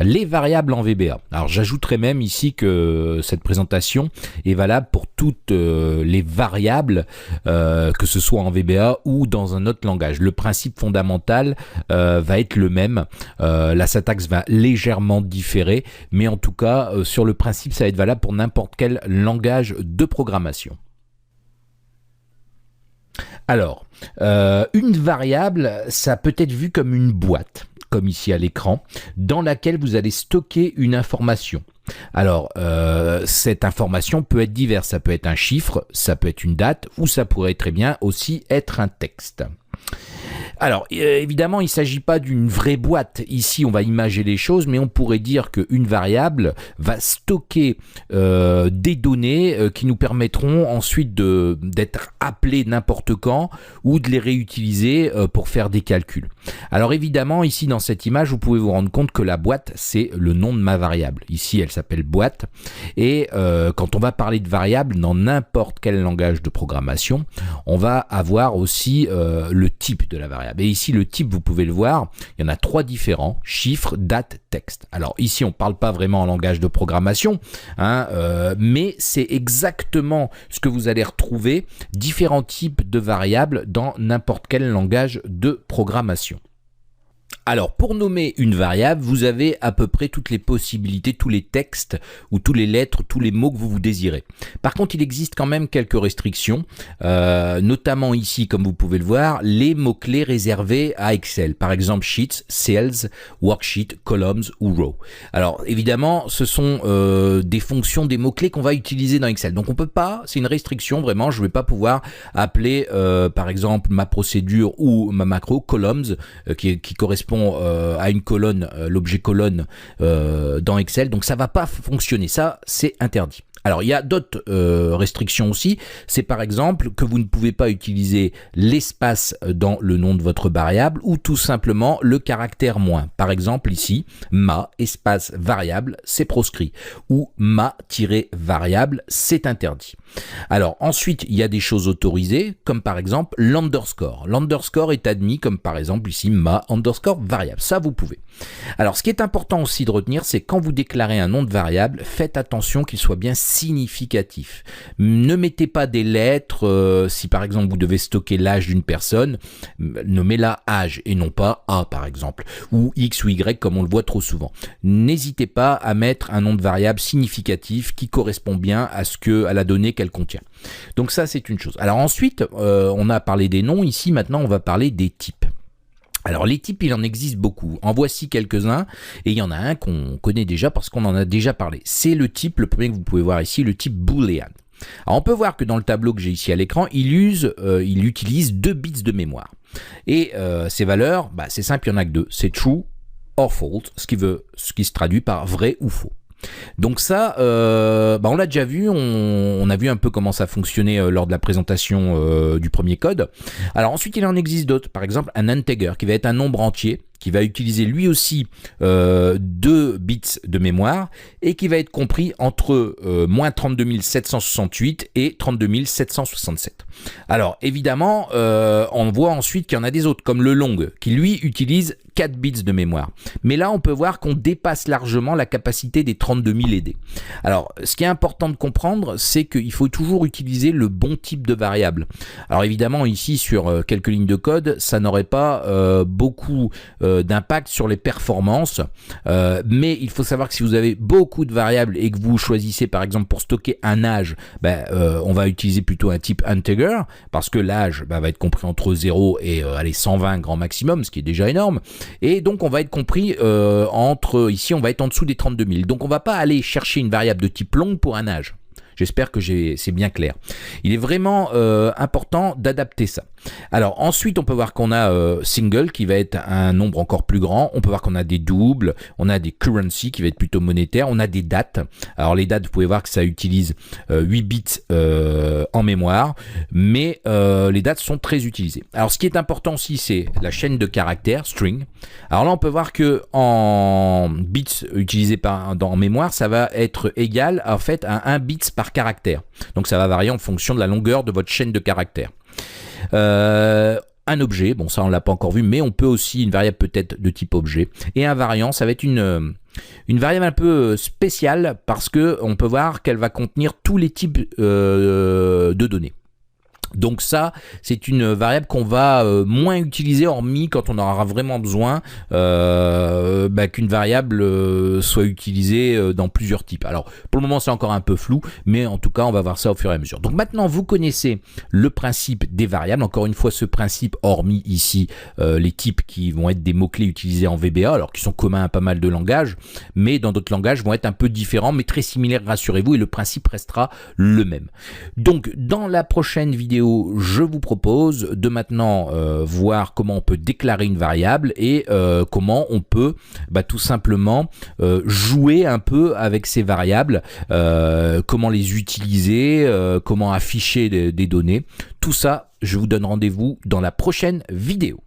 les variables en VBA. Alors j'ajouterai même ici que cette présentation est valable pour toutes les variables, que ce soit en VBA ou dans un autre langage. Le principe fondamental va être le même. La syntaxe va légèrement différer, mais en tout cas, sur le principe, ça va être valable pour n'importe quel langage de programmation. Alors, une variable, ça peut être vu comme une boîte, comme ici à l'écran, dans laquelle vous allez stocker une information. Alors, cette information peut être diverse, ça peut être un chiffre, ça peut être une date, ou ça pourrait très bien aussi être un texte. Alors, évidemment, il ne s'agit pas d'une vraie boîte. Ici, on va imager les choses, mais on pourrait dire qu'une variable va stocker des données qui nous permettront ensuite d'être appelées n'importe quand ou de les réutiliser pour faire des calculs. Alors, évidemment, ici, dans cette image, vous pouvez vous rendre compte que la boîte, c'est le nom de ma variable. Ici, elle s'appelle boîte. Et quand on va parler de variable dans n'importe quel langage de programmation, on va avoir aussi le type de la variable. Et ici, le type, vous pouvez le voir, il y en a 3 différents, chiffre, date, texte. Alors ici, on ne parle pas vraiment en langage de programmation, hein, mais c'est exactement ce que vous allez retrouver, différents types de variables dans n'importe quel langage de programmation. Alors, pour nommer une variable, vous avez à peu près toutes les possibilités, tous les textes ou toutes les lettres, tous les mots que vous désirez. Par contre, il existe quand même quelques restrictions, notamment ici, comme vous pouvez le voir, les mots-clés réservés à Excel. Par exemple, Sheets, Cells, Worksheet, Columns ou Row. Alors, évidemment, ce sont des fonctions, des mots-clés qu'on va utiliser dans Excel. Donc, on peut pas, c'est une restriction, vraiment, je ne vais pas pouvoir appeler, par exemple, ma procédure ou ma macro Columns, qui correspond à une colonne, l'objet colonne dans Excel, donc ça va pas fonctionner, ça c'est interdit. Alors il y a d'autres restrictions aussi, c'est par exemple que vous ne pouvez pas utiliser l'espace dans le nom de votre variable ou tout simplement le caractère moins. Par exemple ici, ma espace variable c'est proscrit ou ma-variable c'est interdit. Alors ensuite il y a des choses autorisées comme par exemple l'underscore. L'underscore est admis comme par exemple ici ma_variable, ça vous pouvez. Alors ce qui est important aussi de retenir, c'est quand vous déclarez un nom de variable, faites attention qu'il soit bien significatif. Ne mettez pas des lettres, si par exemple vous devez stocker l'âge d'une personne, nommez-la âge et non pas A par exemple, ou X ou Y comme on le voit trop souvent. N'hésitez pas à mettre un nom de variable significatif qui correspond bien à la donnée qu'elle contient. Donc ça c'est une chose. Alors ensuite, on a parlé des noms, ici maintenant on va parler des types. Alors les types, il en existe beaucoup. En voici quelques-uns et il y en a un qu'on connaît déjà parce qu'on en a déjà parlé. C'est le type, le premier que vous pouvez voir ici, le type boolean. Alors on peut voir que dans le tableau que j'ai ici à l'écran, il utilise 2 bits de mémoire. Et ces valeurs, c'est simple, il n'y en a que 2. C'est true or false, ce qui se traduit par vrai ou faux. Donc ça, on l'a déjà vu, on a vu un peu comment ça fonctionnait lors de la présentation du premier code. Alors ensuite, il en existe d'autres, par exemple un integer qui va être un nombre entier, qui va utiliser lui aussi 2 bits de mémoire et qui va être compris entre moins 32 768 et 32 767. Alors évidemment, on voit ensuite qu'il y en a des autres, comme le long, qui lui utilise 4 bits de mémoire. Mais là, on peut voir qu'on dépasse largement la capacité des 32 000 aidés. Alors, ce qui est important de comprendre, c'est qu'il faut toujours utiliser le bon type de variable. Alors évidemment, ici, sur quelques lignes de code, ça n'aurait pas beaucoup d'impact sur les performances, mais il faut savoir que si vous avez beaucoup de variables et que vous choisissez par exemple pour stocker un âge, on va utiliser plutôt un type integer, parce que l'âge va être compris entre 0 et 120 grand maximum, ce qui est déjà énorme. Et donc on va être compris ici on va être en dessous des 32 000. Donc on va pas aller chercher une variable de type long pour un âge. J'espère que c'est bien clair. Il est vraiment important d'adapter ça. Alors ensuite, on peut voir qu'on a single qui va être un nombre encore plus grand. On peut voir qu'on a des doubles, on a des currency qui va être plutôt monétaire, on a des dates. Alors les dates, vous pouvez voir que ça utilise 8 bits en mémoire, mais les dates sont très utilisées. Alors ce qui est important aussi, c'est la chaîne de caractères, string. Alors là, on peut voir que en bits utilisés en mémoire, ça va être égal en fait à 1 bits par caractère. Donc ça va varier en fonction de la longueur de votre chaîne de caractères. Un objet, bon ça on l'a pas encore vu, mais on peut aussi, une variable peut être de type objet, et un variant, ça va être une Une variable un peu spéciale parce que on peut voir qu'elle va contenir tous les types de données. Donc ça, c'est une variable qu'on va moins utiliser, hormis quand on aura vraiment besoin qu'une variable soit utilisée dans plusieurs types. Alors, pour le moment, c'est encore un peu flou, mais en tout cas, on va voir ça au fur et à mesure. Donc maintenant, vous connaissez le principe des variables. Encore une fois, ce principe, hormis ici les types qui vont être des mots-clés utilisés en VBA, alors qui sont communs à pas mal de langages, mais dans d'autres langages vont être un peu différents, mais très similaires, rassurez-vous, et le principe restera le même. Donc, dans la prochaine vidéo, je vous propose de maintenant voir comment on peut déclarer une variable et comment on peut tout simplement jouer un peu avec ces variables, comment les utiliser, comment afficher des données. Tout ça, je vous donne rendez-vous dans la prochaine vidéo.